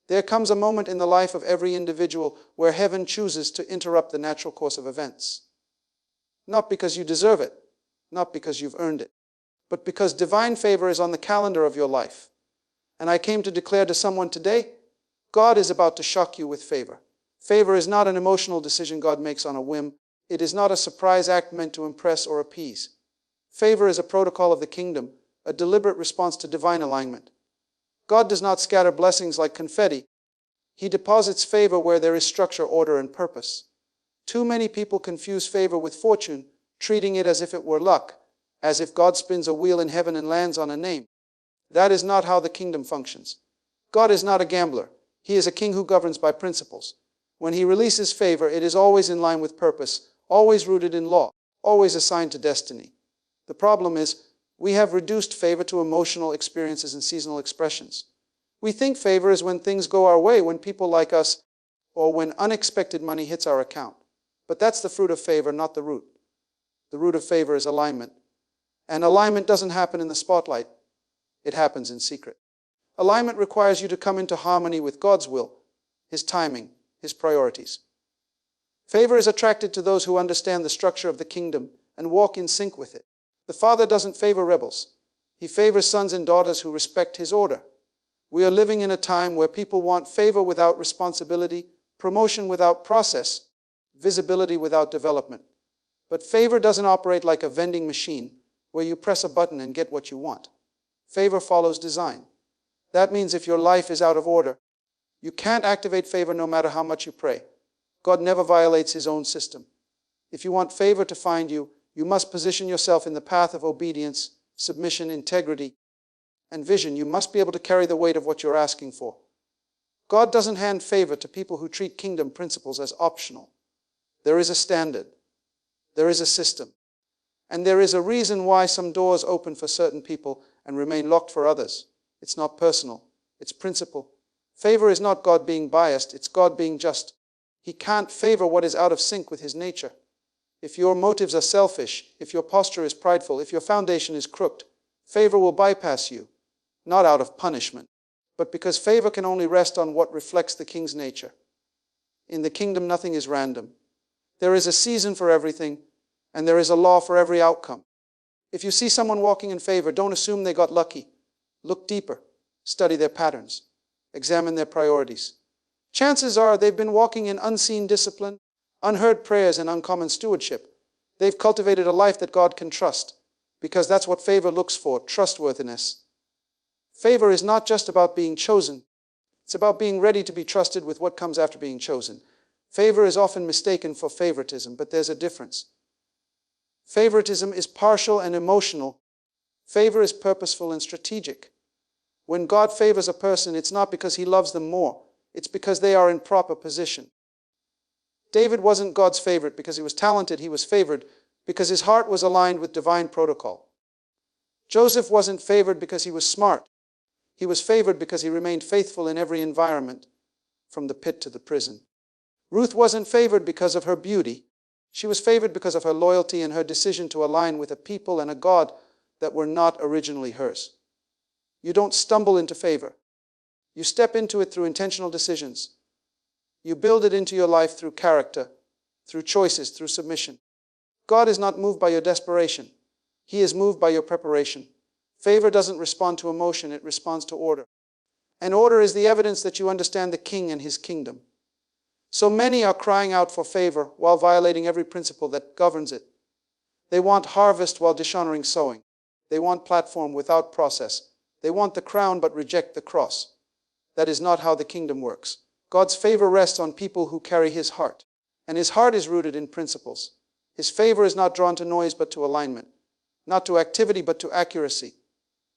There comes a moment in the life of every individual where heaven chooses to interrupt the natural course of events. Not because you deserve it, not because you've earned it, but because divine favor is on the calendar of your life. And I came to declare to someone today, God is about to shock you with favor. Favor is not an emotional decision God makes on a whim. It is not a surprise act meant to impress or appease. Favor is a protocol of the kingdom, a deliberate response to divine alignment. God does not scatter blessings like confetti. He deposits favor where there is structure, order, and purpose. Too many people confuse favor with fortune, treating it as if it were luck, as if God spins a wheel in heaven and lands on a name. That is not how the kingdom functions. God is not a gambler. He is a king who governs by principles. When he releases favor, it is always in line with purpose, always rooted in law, always assigned to destiny. The problem is, we have reduced favor to emotional experiences and seasonal expressions. We think favor is when things go our way, when people like us, or when unexpected money hits our account. But that's the fruit of favor, not the root. The root of favor is alignment. And alignment doesn't happen in the spotlight. It happens in secret. Alignment requires you to come into harmony with God's will, His timing, His priorities. Favor is attracted to those who understand the structure of the kingdom and walk in sync with it. The Father doesn't favor rebels. He favors sons and daughters who respect His order. We are living in a time where people want favor without responsibility, promotion without process, visibility without development. But favor doesn't operate like a vending machine where you press a button and get what you want. Favor follows design. That means if your life is out of order, you can't activate favor no matter how much you pray. God never violates His own system. If you want favor to find you, you must position yourself in the path of obedience, submission, integrity, and vision. You must be able to carry the weight of what you're asking for. God doesn't hand favor to people who treat kingdom principles as optional. There is a standard. There is a system. And there is a reason why some doors open for certain people and remain locked for others. It's not personal. It's principle. Favor is not God being biased. It's God being just. He can't favor what is out of sync with His nature. If your motives are selfish, if your posture is prideful, if your foundation is crooked, favor will bypass you, not out of punishment, but because favor can only rest on what reflects the King's nature. In the kingdom, nothing is random. There is a season for everything, and there is a law for every outcome. If you see someone walking in favor, don't assume they got lucky. Look deeper. Study their patterns. Examine their priorities. Chances are they've been walking in unseen discipline, unheard prayers, and uncommon stewardship. They've cultivated a life that God can trust, because that's what favor looks for, trustworthiness. Favor is not just about being chosen. It's about being ready to be trusted with what comes after being chosen. Favor is often mistaken for favoritism, but there's a difference. Favoritism is partial and emotional. Favor is purposeful and strategic. When God favors a person, it's not because He loves them more. It's because they are in proper position. David wasn't God's favorite because he was talented. He was favored because his heart was aligned with divine protocol. Joseph wasn't favored because he was smart. He was favored because he remained faithful in every environment, from the pit to the prison. Ruth wasn't favored because of her beauty. She was favored because of her loyalty and her decision to align with a people and a God that were not originally hers. You don't stumble into favor. You step into it through intentional decisions. You build it into your life through character, through choices, through submission. God is not moved by your desperation. He is moved by your preparation. Favor doesn't respond to emotion, it responds to order. And order is the evidence that you understand the King and His kingdom. So many are crying out for favor while violating every principle that governs it. They want harvest while dishonoring sowing. They want platform without process. They want the crown but reject the cross. That is not how the kingdom works. God's favor rests on people who carry His heart. And His heart is rooted in principles. His favor is not drawn to noise but to alignment. Not to activity but to accuracy.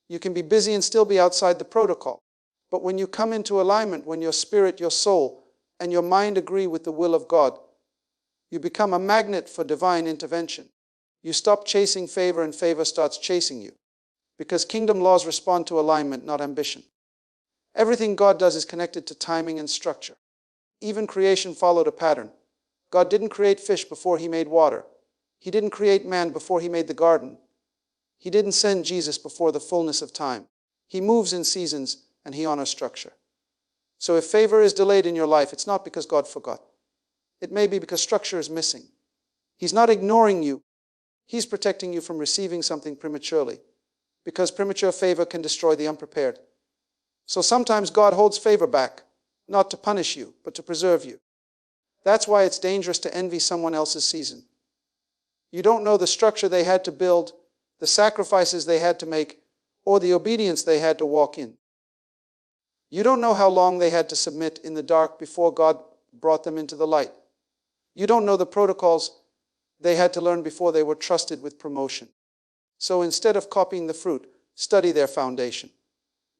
You can be busy and still be outside the protocol. But when you come into alignment, when your spirit, your soul, and your mind agree with the will of God, you become a magnet for divine intervention. You stop chasing favor and favor starts chasing you. Because kingdom laws respond to alignment, not ambition. Everything God does is connected to timing and structure. Even creation followed a pattern. God didn't create fish before He made water. He didn't create man before He made the garden. He didn't send Jesus before the fullness of time. He moves in seasons and He honors structure. So if favor is delayed in your life, it's not because God forgot. It may be because structure is missing. He's not ignoring you. He's protecting you from receiving something prematurely, because premature favor can destroy the unprepared. So sometimes God holds favor back, not to punish you, but to preserve you. That's why it's dangerous to envy someone else's season. You don't know the structure they had to build, the sacrifices they had to make, or the obedience they had to walk in. You don't know how long they had to submit in the dark before God brought them into the light. You don't know the protocols they had to learn before they were trusted with promotion. So instead of copying the fruit, study their foundation.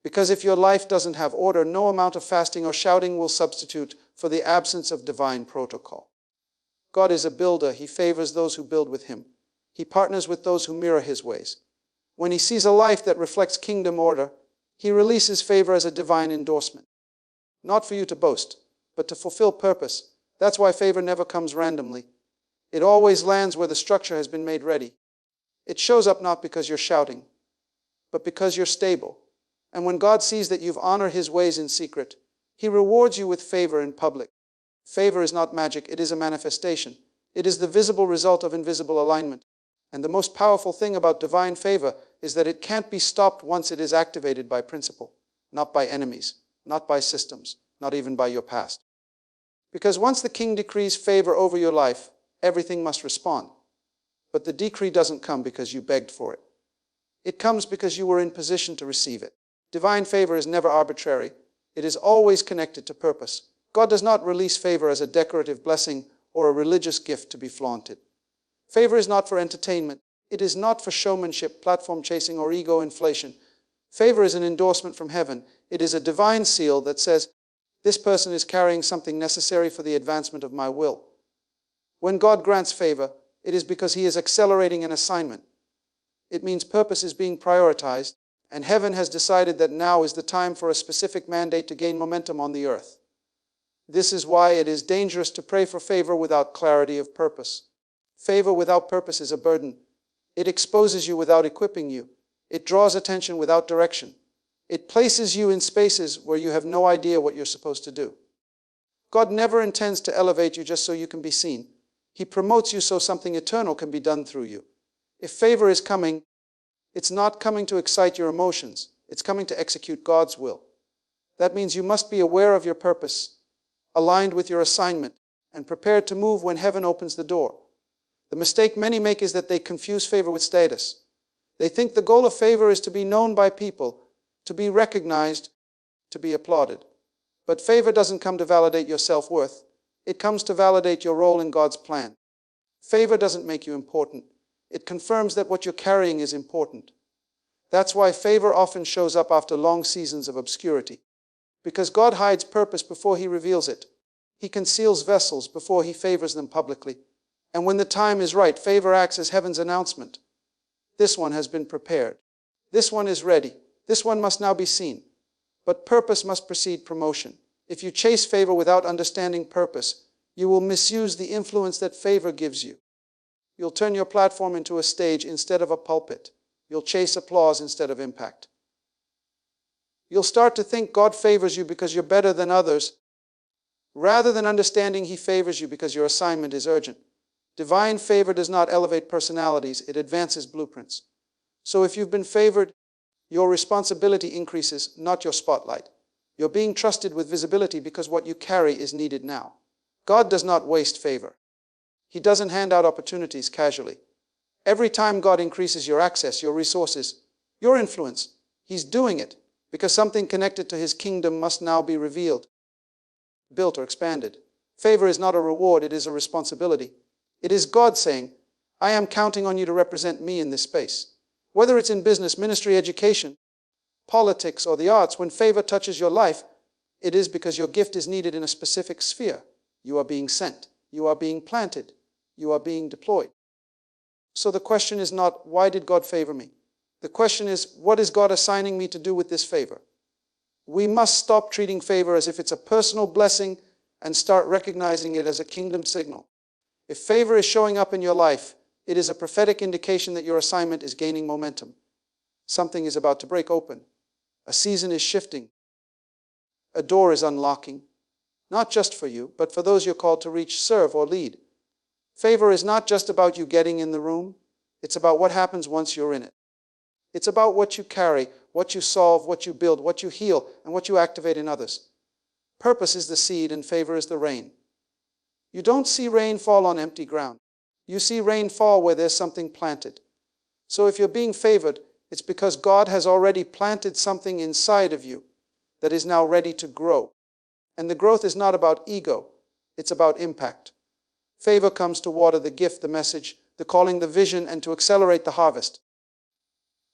Because if your life doesn't have order, no amount of fasting or shouting will substitute for the absence of divine protocol. God is a builder. He favors those who build with him. He partners with those who mirror his ways. When he sees a life that reflects kingdom order, he releases favor as a divine endorsement. Not for you to boast, but to fulfill purpose. That's why favor never comes randomly. It always lands where the structure has been made ready. It shows up not because you're shouting, but because you're stable. And when God sees that you've honored his ways in secret, he rewards you with favor in public. Favor is not magic, it is a manifestation. It is the visible result of invisible alignment. And the most powerful thing about divine favor is that it can't be stopped once it is activated by principle, not by enemies, not by systems, not even by your past. Because once the king decrees favor over your life, everything must respond. But the decree doesn't come because you begged for it. It comes because you were in position to receive it. Divine favor is never arbitrary. It is always connected to purpose. God does not release favor as a decorative blessing or a religious gift to be flaunted. Favor is not for entertainment. It is not for showmanship, platform chasing, or ego inflation. Favor is an endorsement from heaven. It is a divine seal that says, this person is carrying something necessary for the advancement of my will. When God grants favor, it is because he is accelerating an assignment. It means purpose is being prioritized, and heaven has decided that now is the time for a specific mandate to gain momentum on the earth. This is why it is dangerous to pray for favor without clarity of purpose. Favor without purpose is a burden. It exposes you without equipping you. It draws attention without direction. It places you in spaces where you have no idea what you're supposed to do. God never intends to elevate you just so you can be seen. He promotes you so something eternal can be done through you. If favor is coming, it's not coming to excite your emotions. It's coming to execute God's will. That means you must be aware of your purpose, aligned with your assignment, and prepared to move when heaven opens the door. The mistake many make is that they confuse favor with status. They think the goal of favor is to be known by people, to be recognized, to be applauded. But favor doesn't come to validate your self-worth. It comes to validate your role in God's plan. Favor doesn't make you important. It confirms that what you're carrying is important. That's why favor often shows up after long seasons of obscurity. Because God hides purpose before he reveals it. He conceals vessels before he favors them publicly. And when the time is right, favor acts as heaven's announcement. This one has been prepared. This one is ready. This one must now be seen. But purpose must precede promotion. If you chase favor without understanding purpose, you will misuse the influence that favor gives you. You'll turn your platform into a stage instead of a pulpit. You'll chase applause instead of impact. You'll start to think God favors you because you're better than others, rather than understanding he favors you because your assignment is urgent. Divine favor does not elevate personalities, it advances blueprints. So if you've been favored, your responsibility increases, not your spotlight. You're being trusted with visibility because what you carry is needed now. God does not waste favor. He doesn't hand out opportunities casually. Every time God increases your access, your resources, your influence, he's doing it because something connected to his kingdom must now be revealed, built, or expanded. Favor is not a reward, it is a responsibility. It is God saying, I am counting on you to represent me in this space. Whether it's in business, ministry, education, politics, or the arts, when favor touches your life, it is because your gift is needed in a specific sphere. You are being sent. You are being planted. You are being deployed. So the question is not, why did God favor me? The question is, what is God assigning me to do with this favor? We must stop treating favor as if it's a personal blessing and start recognizing it as a kingdom signal. If favor is showing up in your life, it is a prophetic indication that your assignment is gaining momentum. Something is about to break open. A season is shifting. A door is unlocking, not just for you, but for those you're called to reach, serve, or lead. Favor is not just about you getting in the room. It's about what happens once you're in it. It's about what you carry, what you solve, what you build, what you heal, and what you activate in others. Purpose is the seed and favor is the rain. You don't see rain fall on empty ground. You see rain fall where there's something planted. So if you're being favored, it's because God has already planted something inside of you that is now ready to grow. And the growth is not about ego, it's about impact. Favor comes to water the gift, the message, the calling, the vision, and to accelerate the harvest.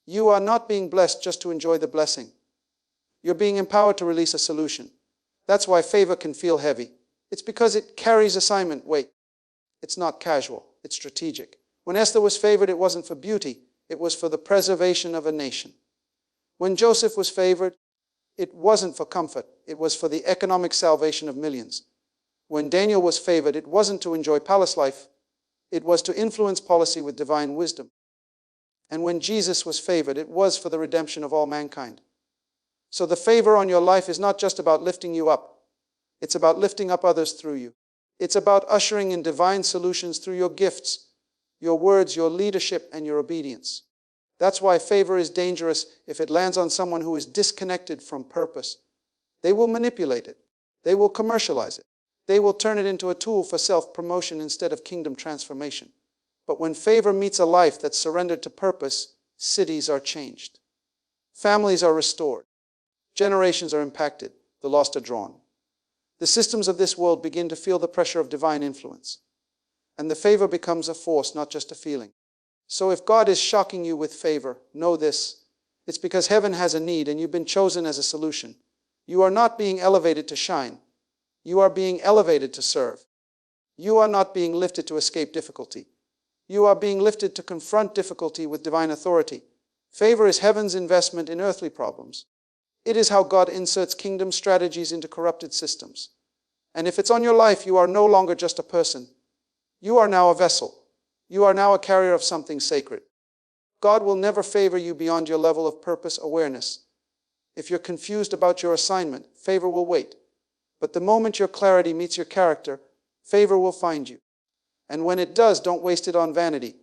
You are not being blessed just to enjoy the blessing. You're being empowered to release a solution. That's why favor can feel heavy. It's because it carries assignment weight. It's not casual, it's strategic. When Esther was favored, it wasn't for beauty, it was for the preservation of a nation. When Joseph was favored, it wasn't for comfort, it was for the economic salvation of millions. When Daniel was favored, it wasn't to enjoy palace life, it was to influence policy with divine wisdom. And when Jesus was favored, it was for the redemption of all mankind. So the favor on your life is not just about lifting you up, it's about lifting up others through you. It's about ushering in divine solutions through your gifts, your words, your leadership, and your obedience. That's why favor is dangerous if it lands on someone who is disconnected from purpose. They will manipulate it. They will commercialize it. They will turn it into a tool for self-promotion instead of kingdom transformation. But when favor meets a life that's surrendered to purpose, cities are changed. Families are restored. Generations are impacted. The lost are drawn. The systems of this world begin to feel the pressure of divine influence. And the favor becomes a force, not just a feeling. So if God is shocking you with favor, know this. It's because heaven has a need and you've been chosen as a solution. You are not being elevated to shine. You are being elevated to serve. You are not being lifted to escape difficulty. You are being lifted to confront difficulty with divine authority. Favor is heaven's investment in earthly problems. It is how God inserts kingdom strategies into corrupted systems. And if it's on your life, you are no longer just a person. You are now a vessel. You are now a carrier of something sacred. God will never favor you beyond your level of purpose awareness. If you're confused about your assignment, favor will wait. But the moment your clarity meets your character, favor will find you. And when it does, don't waste it on vanity.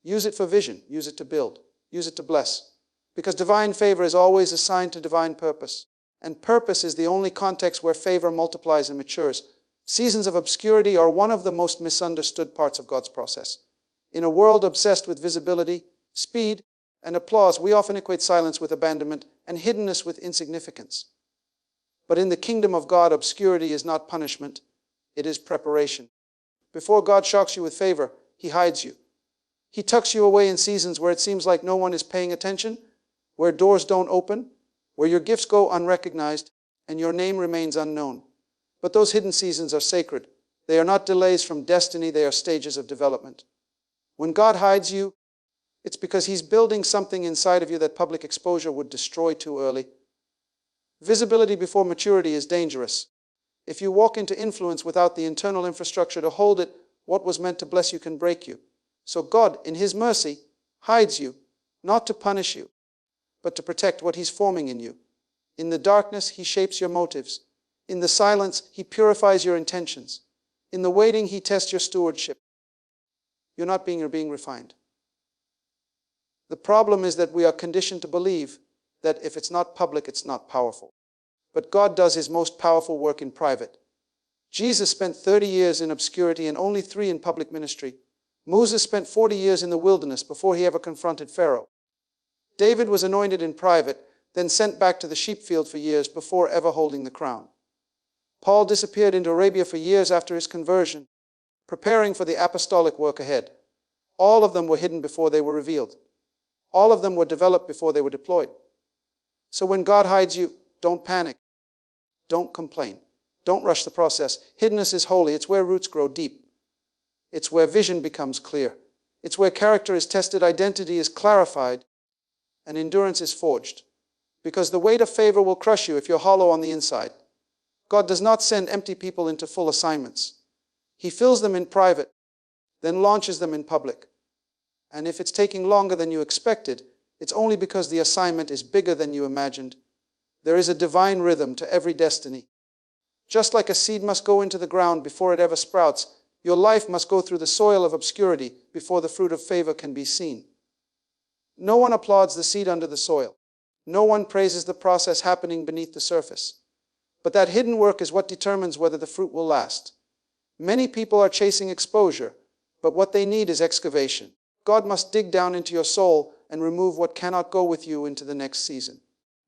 Use it for vision. Use it to build. Use it to bless. Because divine favor is always assigned to divine purpose. And purpose is the only context where favor multiplies and matures. Seasons of obscurity are one of the most misunderstood parts of God's process. In a world obsessed with visibility, speed, and applause, we often equate silence with abandonment and hiddenness with insignificance. But in the kingdom of God, obscurity is not punishment, it is preparation. Before God shocks you with favor, He hides you. He tucks you away in seasons where it seems like no one is paying attention, where doors don't open, where your gifts go unrecognized, and your name remains unknown. But those hidden seasons are sacred. They are not delays from destiny, they are stages of development. When God hides you, it's because He's building something inside of you that public exposure would destroy too early. Visibility before maturity is dangerous. If you walk into influence without the internal infrastructure to hold it, what was meant to bless you can break you. So God, in His mercy, hides you, not to punish you, but to protect what He's forming in you. In the darkness, He shapes your motives. In the silence, He purifies your intentions. In the waiting, He tests your stewardship. You're not being refined. The problem is that we are conditioned to believe that if it's not public, it's not powerful. But God does His most powerful work in private. Jesus spent 30 years in obscurity and only 3 in public ministry. Moses spent 40 years in the wilderness before he ever confronted Pharaoh. David was anointed in private, then sent back to the sheep field for years before ever holding the crown. Paul disappeared into Arabia for years after his conversion, preparing for the apostolic work ahead. All of them were hidden before they were revealed. All of them were developed before they were deployed. So when God hides you, don't panic. Don't complain. Don't rush the process. Hiddenness is holy. It's where roots grow deep. It's where vision becomes clear. It's where character is tested, identity is clarified, and endurance is forged. Because the weight of favor will crush you if you're hollow on the inside. God does not send empty people into full assignments. He fills them in private, then launches them in public. And if it's taking longer than you expected, it's only because the assignment is bigger than you imagined. There is a divine rhythm to every destiny. Just like a seed must go into the ground before it ever sprouts, your life must go through the soil of obscurity before the fruit of favor can be seen. No one applauds the seed under the soil. No one praises the process happening beneath the surface. But that hidden work is what determines whether the fruit will last. Many people are chasing exposure, but what they need is excavation. God must dig down into your soul and remove what cannot go with you into the next season.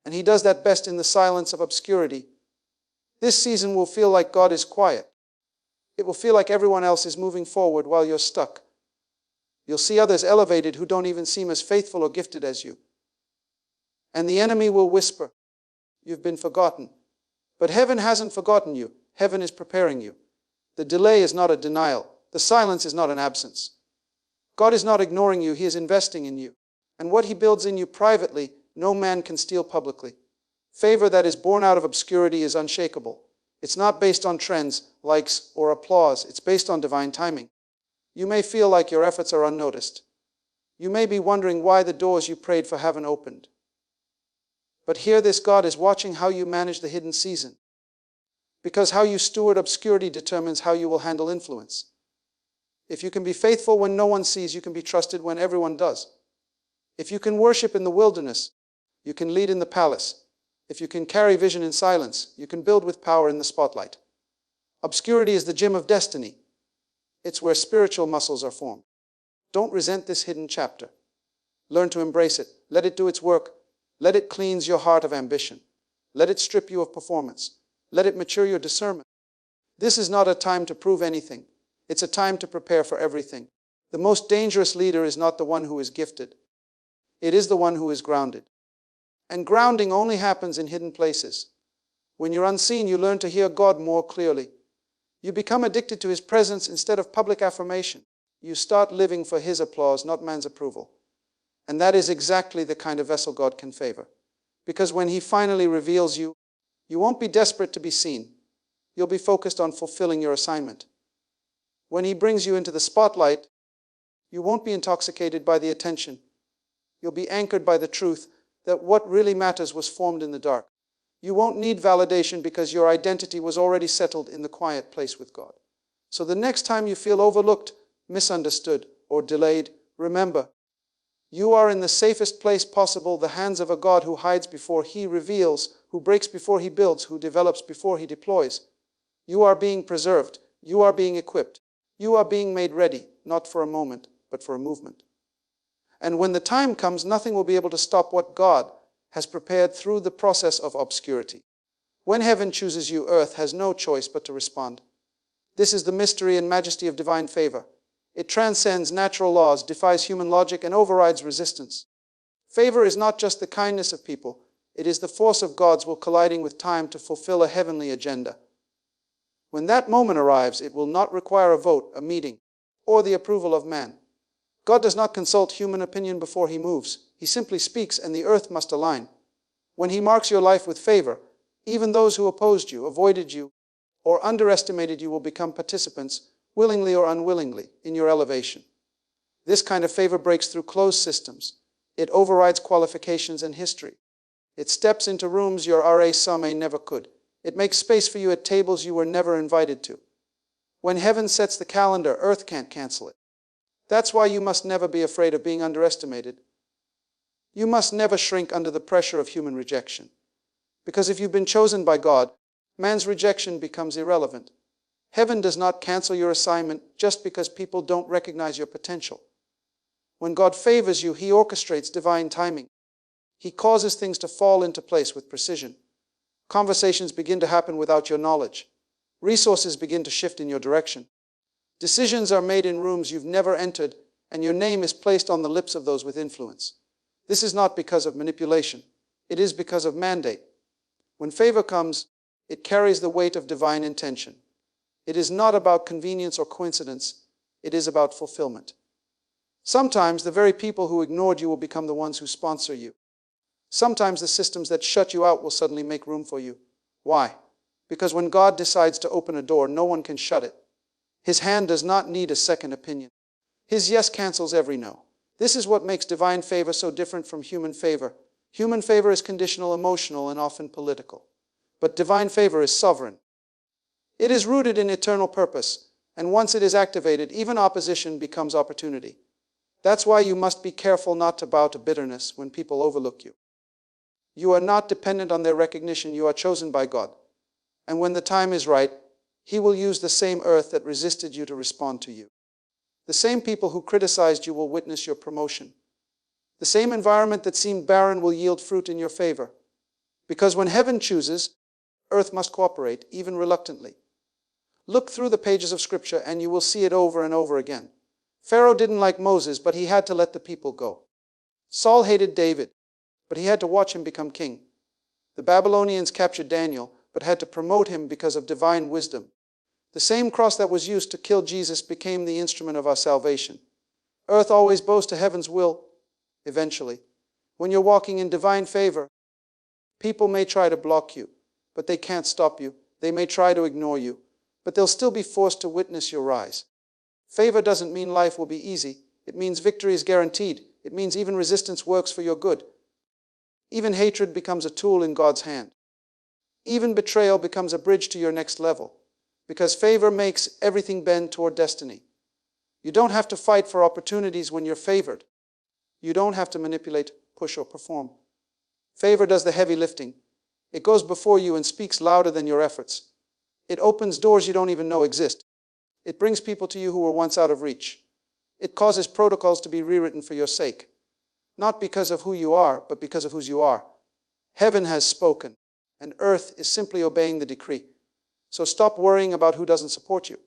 And He does that best in the silence of obscurity. This season will feel like God is quiet. It will feel like everyone else is moving forward while you're stuck. You'll see others elevated who don't even seem as faithful or gifted as you. And the enemy will whisper, "You've been forgotten." But heaven hasn't forgotten you. Heaven is preparing you. The delay is not a denial. The silence is not an absence. God is not ignoring you. He is investing in you. And what He builds in you privately, no man can steal publicly. Favor that is born out of obscurity is unshakable. It's not based on trends, likes, or applause. It's based on divine timing. You may feel like your efforts are unnoticed. You may be wondering why the doors you prayed for haven't opened. But hear this: God is watching how you manage the hidden season. Because how you steward obscurity determines how you will handle influence. If you can be faithful when no one sees, you can be trusted when everyone does. If you can worship in the wilderness, you can lead in the palace. If you can carry vision in silence, you can build with power in the spotlight. Obscurity is the gym of destiny. It's where spiritual muscles are formed. Don't resent this hidden chapter. Learn to embrace it. Let it do its work. Let it cleanse your heart of ambition. Let it strip you of performance. Let it mature your discernment. This is not a time to prove anything. It's a time to prepare for everything. The most dangerous leader is not the one who is gifted. It is the one who is grounded. And grounding only happens in hidden places. When you're unseen, you learn to hear God more clearly. You become addicted to His presence instead of public affirmation. You start living for His applause, not man's approval. And that is exactly the kind of vessel God can favor. Because when He finally reveals you, you won't be desperate to be seen. You'll be focused on fulfilling your assignment. When He brings you into the spotlight, you won't be intoxicated by the attention. You'll be anchored by the truth that what really matters was formed in the dark. You won't need validation because your identity was already settled in the quiet place with God. So the next time you feel overlooked, misunderstood, or delayed, remember, you are in the safest place possible, the hands of a God who hides before He reveals, who breaks before He builds, who develops before He deploys. You are being preserved. You are being equipped. You are being made ready, not for a moment, but for a movement. And when the time comes, nothing will be able to stop what God has prepared through the process of obscurity. When heaven chooses you, earth has no choice but to respond. This is the mystery and majesty of divine favor. It transcends natural laws, defies human logic, and overrides resistance. Favor is not just the kindness of people. It is the force of God's will colliding with time to fulfill a heavenly agenda. When that moment arrives, it will not require a vote, a meeting, or the approval of man. God does not consult human opinion before He moves. He simply speaks, and the earth must align. When He marks your life with favor, even those who opposed you, avoided you, or underestimated you will become participants, willingly or unwillingly, in your elevation. This kind of favor breaks through closed systems. It overrides qualifications and history. It steps into rooms your R.A. Some never could. It makes space for you at tables you were never invited to. When heaven sets the calendar, earth can't cancel it. That's why you must never be afraid of being underestimated. You must never shrink under the pressure of human rejection. Because if you've been chosen by God, man's rejection becomes irrelevant. Heaven does not cancel your assignment just because people don't recognize your potential. When God favors you, He orchestrates divine timing. He causes things to fall into place with precision. Conversations begin to happen without your knowledge. Resources begin to shift in your direction. Decisions are made in rooms you've never entered, and your name is placed on the lips of those with influence. This is not because of manipulation. It is because of mandate. When favor comes, it carries the weight of divine intention. It is not about convenience or coincidence. It is about fulfillment. Sometimes the very people who ignored you will become the ones who sponsor you. Sometimes the systems that shut you out will suddenly make room for you. Why? Because when God decides to open a door, no one can shut it. His hand does not need a second opinion. His yes cancels every no. This is what makes divine favor so different from human favor. Human favor is conditional, emotional, and often political. But divine favor is sovereign. It is rooted in eternal purpose, and once it is activated, even opposition becomes opportunity. That's why you must be careful not to bow to bitterness when people overlook you. You are not dependent on their recognition. You are chosen by God. And when the time is right, He will use the same earth that resisted you to respond to you. The same people who criticized you will witness your promotion. The same environment that seemed barren will yield fruit in your favor. Because when heaven chooses, earth must cooperate, even reluctantly. Look through the pages of Scripture and you will see it over and over again. Pharaoh didn't like Moses, but he had to let the people go. Saul hated David, but he had to watch him become king. The Babylonians captured Daniel, but had to promote him because of divine wisdom. The same cross that was used to kill Jesus became the instrument of our salvation. Earth always bows to heaven's will, eventually. When you're walking in divine favor, people may try to block you, but they can't stop you. They may try to ignore you, but they'll still be forced to witness your rise. Favor doesn't mean life will be easy. It means victory is guaranteed. It means even resistance works for your good. Even hatred becomes a tool in God's hand. Even betrayal becomes a bridge to your next level, because favor makes everything bend toward destiny. You don't have to fight for opportunities when you're favored. You don't have to manipulate, push, or perform. Favor does the heavy lifting. It goes before you and speaks louder than your efforts. It opens doors you don't even know exist. It brings people to you who were once out of reach. It causes protocols to be rewritten for your sake. Not because of who you are, but because of whose you are. Heaven has spoken, and earth is simply obeying the decree. So stop worrying about who doesn't support you.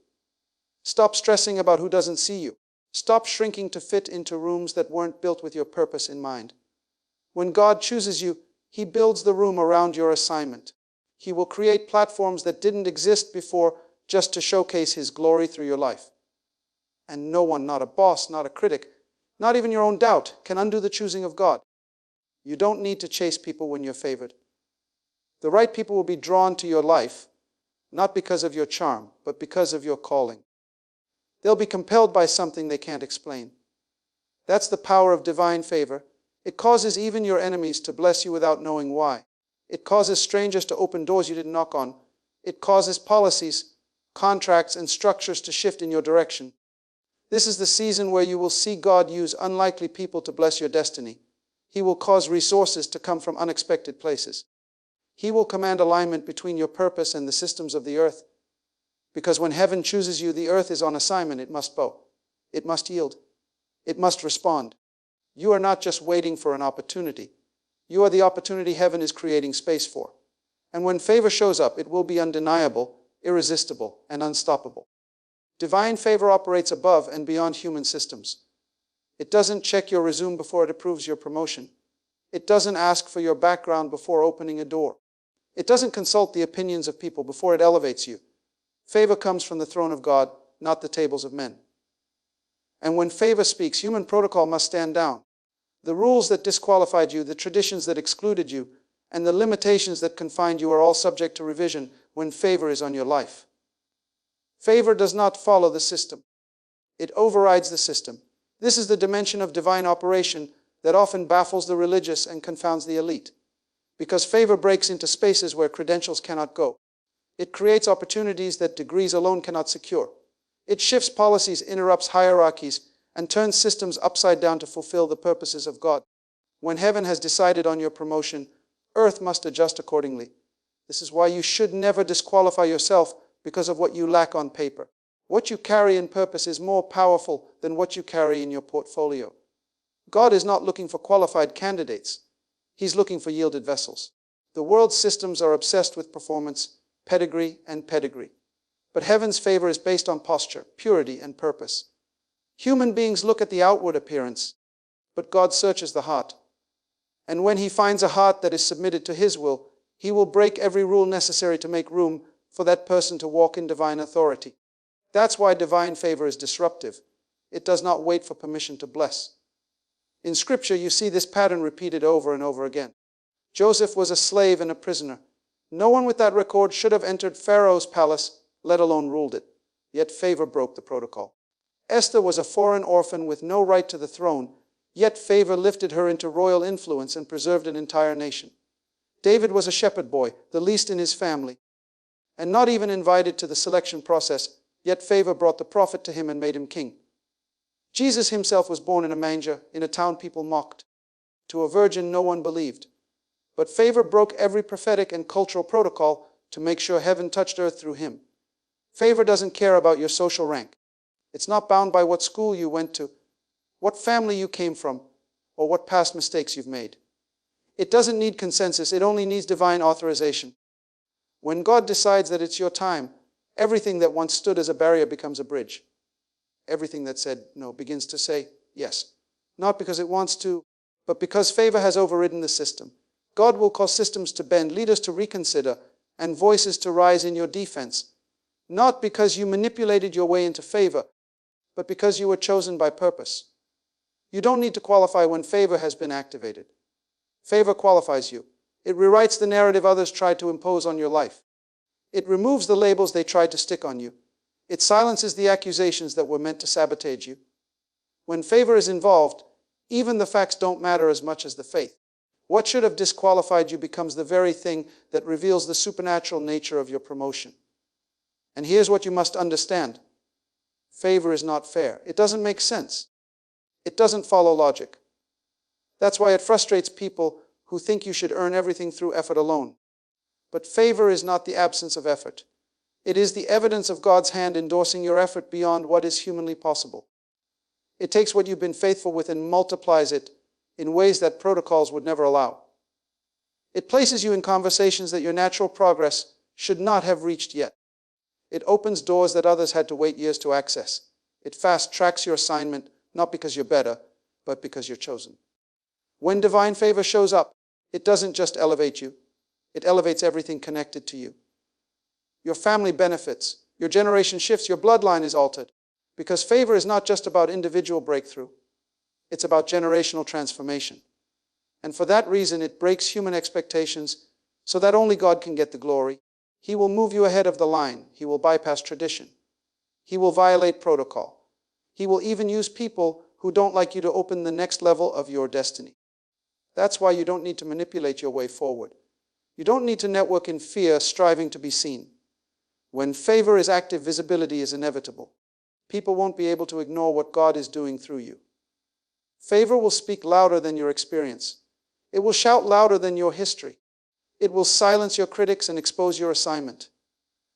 Stop stressing about who doesn't see you. Stop shrinking to fit into rooms that weren't built with your purpose in mind. When God chooses you, He builds the room around your assignment. He will create platforms that didn't exist before just to showcase His glory through your life. And no one, not a boss, not a critic, not even your own doubt, can undo the choosing of God. You don't need to chase people when you're favored. The right people will be drawn to your life, not because of your charm, but because of your calling. They'll be compelled by something they can't explain. That's the power of divine favor. It causes even your enemies to bless you without knowing why. It causes strangers to open doors you didn't knock on. It causes policies, contracts, and structures to shift in your direction. This is the season where you will see God use unlikely people to bless your destiny. He will cause resources to come from unexpected places. He will command alignment between your purpose and the systems of the earth. Because when heaven chooses you, the earth is on assignment. It must bow. It must yield. It must respond. You are not just waiting for an opportunity. You are the opportunity heaven is creating space for. And when favor shows up, it will be undeniable, irresistible, and unstoppable. Divine favor operates above and beyond human systems. It doesn't check your resume before it approves your promotion. It doesn't ask for your background before opening a door. It doesn't consult the opinions of people before it elevates you. Favor comes from the throne of God, not the tables of men. And when favor speaks, human protocol must stand down. The rules that disqualified you, the traditions that excluded you, and the limitations that confined you are all subject to revision when favor is on your life. Favor does not follow the system. It overrides the system. This is the dimension of divine operation that often baffles the religious and confounds the elite. Because favor breaks into spaces where credentials cannot go. It creates opportunities that degrees alone cannot secure. It shifts policies, interrupts hierarchies, and turns systems upside down to fulfill the purposes of God. When heaven has decided on your promotion, earth must adjust accordingly. This is why you should never disqualify yourself because of what you lack on paper. What you carry in purpose is more powerful than what you carry in your portfolio. God is not looking for qualified candidates. He's looking for yielded vessels. The world's systems are obsessed with performance, pedigree, and pedigree. But heaven's favor is based on posture, purity, and purpose. Human beings look at the outward appearance, but God searches the heart. And when He finds a heart that is submitted to His will, He will break every rule necessary to make room for that person to walk in divine authority. That's why divine favor is disruptive. It does not wait for permission to bless. In Scripture, you see this pattern repeated over and over again. Joseph was a slave and a prisoner. No one with that record should have entered Pharaoh's palace, let alone ruled it. Yet favor broke the protocol. Esther was a foreign orphan with no right to the throne, yet favor lifted her into royal influence and preserved an entire nation. David was a shepherd boy, the least in his family. and not even invited to the selection process, yet favor brought the prophet to him and made him king. Jesus himself was born in a manger, in a town people mocked. To a virgin no one believed. But favor broke every prophetic and cultural protocol to make sure heaven touched earth through him. Favor doesn't care about your social rank. It's not bound by what school you went to, what family you came from, or what past mistakes you've made. It doesn't need consensus, it only needs divine authorization. When God decides that it's your time, everything that once stood as a barrier becomes a bridge. Everything that said no begins to say yes. Not because it wants to, but because favor has overridden the system. God will cause systems to bend, leaders to reconsider, and voices to rise in your defense. Not because you manipulated your way into favor, but because you were chosen by purpose. You don't need to qualify when favor has been activated. Favor qualifies you. It rewrites the narrative others tried to impose on your life. It removes the labels they tried to stick on you. It silences the accusations that were meant to sabotage you. When favor is involved, even the facts don't matter as much as the faith. What should have disqualified you becomes the very thing that reveals the supernatural nature of your promotion. And here's what you must understand. Favor is not fair. It doesn't make sense. It doesn't follow logic. That's why it frustrates people who think you should earn everything through effort alone. But favor is not the absence of effort. It is the evidence of God's hand endorsing your effort beyond what is humanly possible. It takes what you've been faithful with and multiplies it in ways that protocols would never allow. It places you in conversations that your natural progress should not have reached yet. It opens doors that others had to wait years to access. It fast-tracks your assignment, not because you're better, but because you're chosen. When divine favor shows up, it doesn't just elevate you. It elevates everything connected to you. Your family benefits. Your generation shifts. Your bloodline is altered. Because favor is not just about individual breakthrough. It's about generational transformation. And for that reason, it breaks human expectations so that only God can get the glory. He will move you ahead of the line. He will bypass tradition. He will violate protocol. He will even use people who don't like you to open the next level of your destiny. That's why you don't need to manipulate your way forward. You don't need to network in fear, striving to be seen. When favor is active, visibility is inevitable. People won't be able to ignore what God is doing through you. Favor will speak louder than your experience. It will shout louder than your history. It will silence your critics and expose your assignment.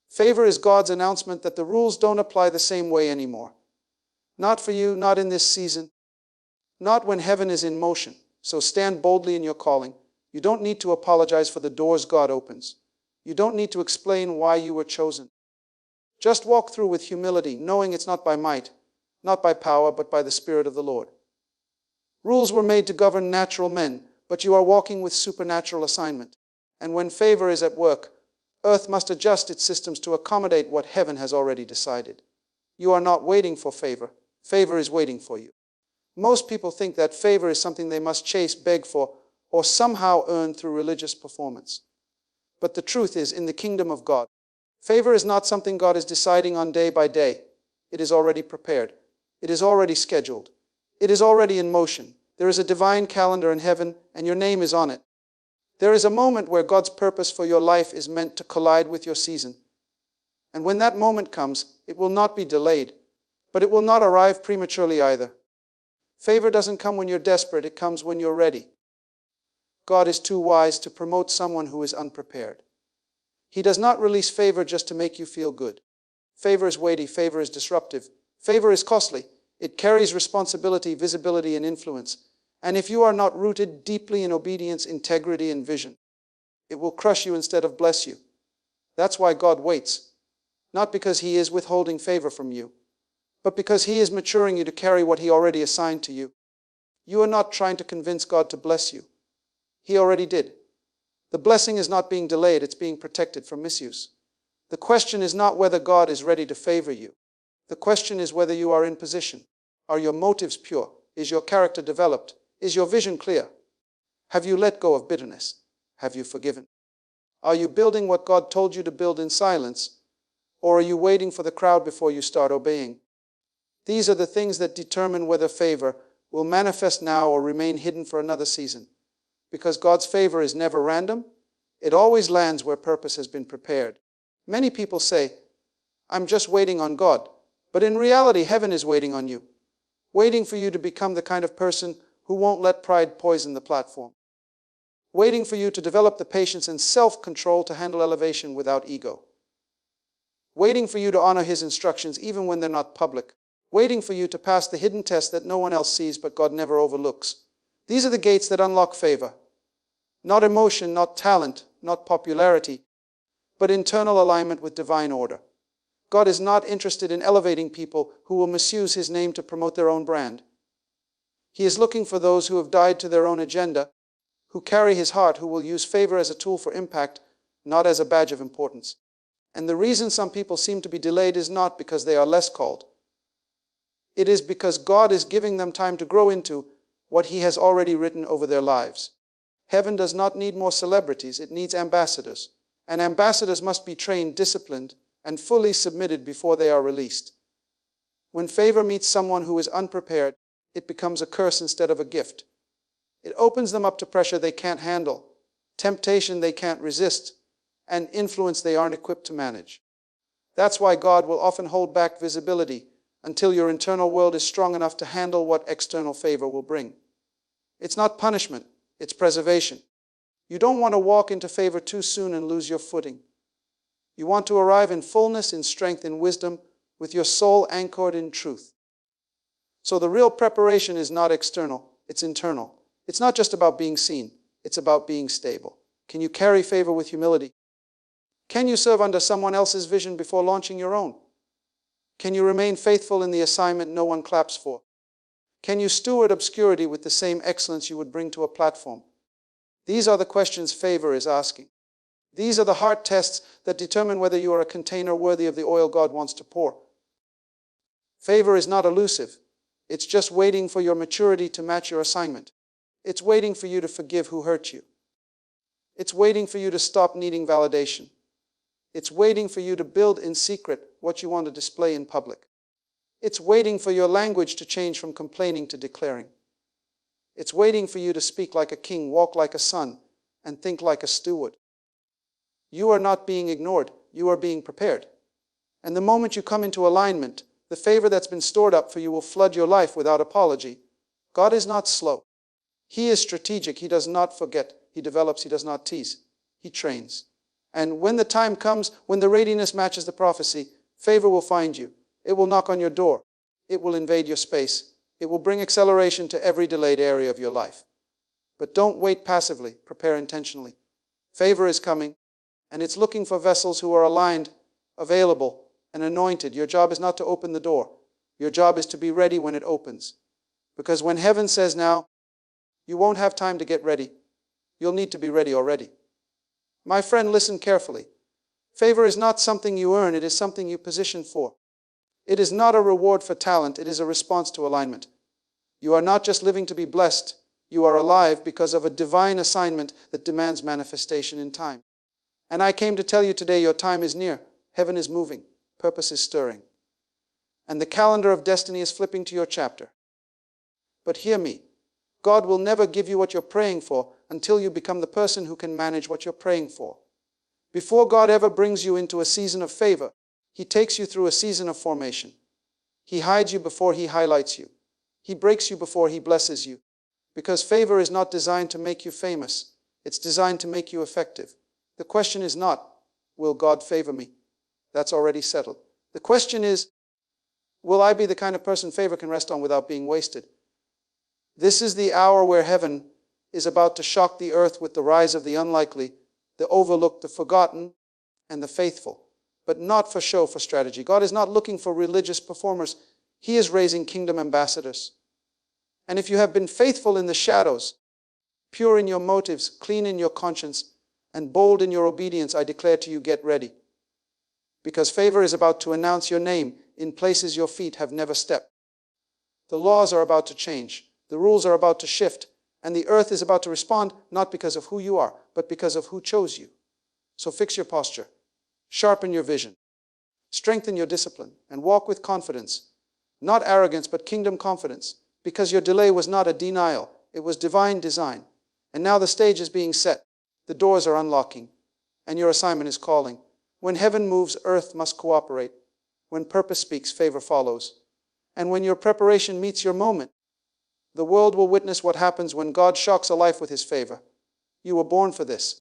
Favor is God's announcement that the rules don't apply the same way anymore. Not for you, not in this season, not when heaven is in motion. So stand boldly in your calling. You don't need to apologize for the doors God opens. You don't need to explain why you were chosen. Just walk through with humility, knowing it's not by might, not by power, but by the Spirit of the Lord. Rules were made to govern natural men, but you are walking with supernatural assignment. And when favor is at work, earth must adjust its systems to accommodate what heaven has already decided. You are not waiting for favor. Favor is waiting for you. Most people think that favor is something they must chase, beg for, or somehow earn through religious performance. But the truth is, in the kingdom of God, favor is not something God is deciding on day by day. It is already prepared. It is already scheduled. It is already in motion. There is a divine calendar in heaven, and your name is on it. There is a moment where God's purpose for your life is meant to collide with your season. And when that moment comes, it will not be delayed, but it will not arrive prematurely either. Favor doesn't come when you're desperate, it comes when you're ready. God is too wise to promote someone who is unprepared. He does not release favor just to make you feel good. Favor is weighty, favor is disruptive, favor is costly. It carries responsibility, visibility, and influence. And if you are not rooted deeply in obedience, integrity, and vision, it will crush you instead of bless you. That's why God waits. Not because He is withholding favor from you, but because He is maturing you to carry what He already assigned to you. You are not trying to convince God to bless you. He already did. The blessing is not being delayed, it's being protected from misuse. The question is not whether God is ready to favor you. The question is whether you are in position. Are your motives pure? Is your character developed? Is your vision clear? Have you let go of bitterness? Have you forgiven? Are you building what God told you to build in silence? Or are you waiting for the crowd before you start obeying? These are the things that determine whether favor will manifest now or remain hidden for another season. Because God's favor is never random, it always lands where purpose has been prepared. Many people say, I'm just waiting on God. But in reality, heaven is waiting on you, waiting for you to become the kind of person who won't let pride poison the platform, waiting for you to develop the patience and self-control to handle elevation without ego, waiting for you to honor His instructions even when they're not public, waiting for you to pass the hidden test that no one else sees but God never overlooks. These are the gates that unlock favor. Not emotion, not talent, not popularity, but internal alignment with divine order. God is not interested in elevating people who will misuse His name to promote their own brand. He is looking for those who have died to their own agenda, who carry His heart, who will use favor as a tool for impact, not as a badge of importance. And the reason some people seem to be delayed is not because they are less called. It is because God is giving them time to grow into what He has already written over their lives. Heaven does not need more celebrities, it needs ambassadors. And ambassadors must be trained, disciplined, and fully submitted before they are released. When favor meets someone who is unprepared, it becomes a curse instead of a gift. It opens them up to pressure they can't handle, temptation they can't resist, and influence they aren't equipped to manage. That's why God will often hold back visibility until your internal world is strong enough to handle what external favor will bring. It's not punishment, it's preservation. You don't want to walk into favor too soon and lose your footing. You want to arrive in fullness, in strength, in wisdom, with your soul anchored in truth. So the real preparation is not external, it's internal. It's not just about being seen, it's about being stable. Can you carry favor with humility? Can you serve under someone else's vision before launching your own? Can you remain faithful in the assignment no one claps for? Can you steward obscurity with the same excellence you would bring to a platform? These are the questions favor is asking. These are the heart tests that determine whether you are a container worthy of the oil God wants to pour. Favor is not elusive. It's just waiting for your maturity to match your assignment. It's waiting for you to forgive who hurt you. It's waiting for you to stop needing validation. It's waiting for you to build in secret what you want to display in public. It's waiting for your language to change from complaining to declaring. It's waiting for you to speak like a king, walk like a son, and think like a steward. You are not being ignored. You are being prepared. And the moment you come into alignment, the favor that's been stored up for you will flood your life without apology. God is not slow. He is strategic. He does not forget. He develops. He does not tease. He trains. And when the time comes, when the readiness matches the prophecy, favor will find you. It will knock on your door. It will invade your space. It will bring acceleration to every delayed area of your life. But don't wait passively. Prepare intentionally. Favor is coming, and it's looking for vessels who are aligned, available, and anointed. Your job is not to open the door. Your job is to be ready when it opens. Because when heaven says now, you won't have time to get ready. You'll need to be ready already. My friend, listen carefully. Favor is not something you earn. It is something you position for. It is not a reward for talent. It is a response to alignment. You are not just living to be blessed. You are alive because of a divine assignment that demands manifestation in time. And I came to tell you today your time is near. Heaven is moving. Purpose is stirring. And the calendar of destiny is flipping to your chapter. But hear me. God will never give you what you're praying for until you become the person who can manage what you're praying for. Before God ever brings you into a season of favor, He takes you through a season of formation. He hides you before He highlights you. He breaks you before He blesses you. Because favor is not designed to make you famous. It's designed to make you effective. The question is not, will God favor me? That's already settled. The question is, will I be the kind of person favor can rest on without being wasted? This is the hour where heaven is about to shock the earth with the rise of the unlikely, the overlooked, the forgotten, and the faithful. But not for show, for strategy. God is not looking for religious performers. He is raising kingdom ambassadors. And if you have been faithful in the shadows, pure in your motives, clean in your conscience, and bold in your obedience, I declare to you, get ready. Because favor is about to announce your name in places your feet have never stepped. The laws are about to change. The rules are about to shift. And the earth is about to respond, not because of who you are, but because of who chose you. So fix your posture. Sharpen your vision. Strengthen your discipline. And walk with confidence. Not arrogance, but kingdom confidence. Because your delay was not a denial. It was divine design. And now the stage is being set. The doors are unlocking. And your assignment is calling. When heaven moves, earth must cooperate. When purpose speaks, favor follows. And when your preparation meets your moment, the world will witness what happens when God shocks a life with his favor. You were born for this.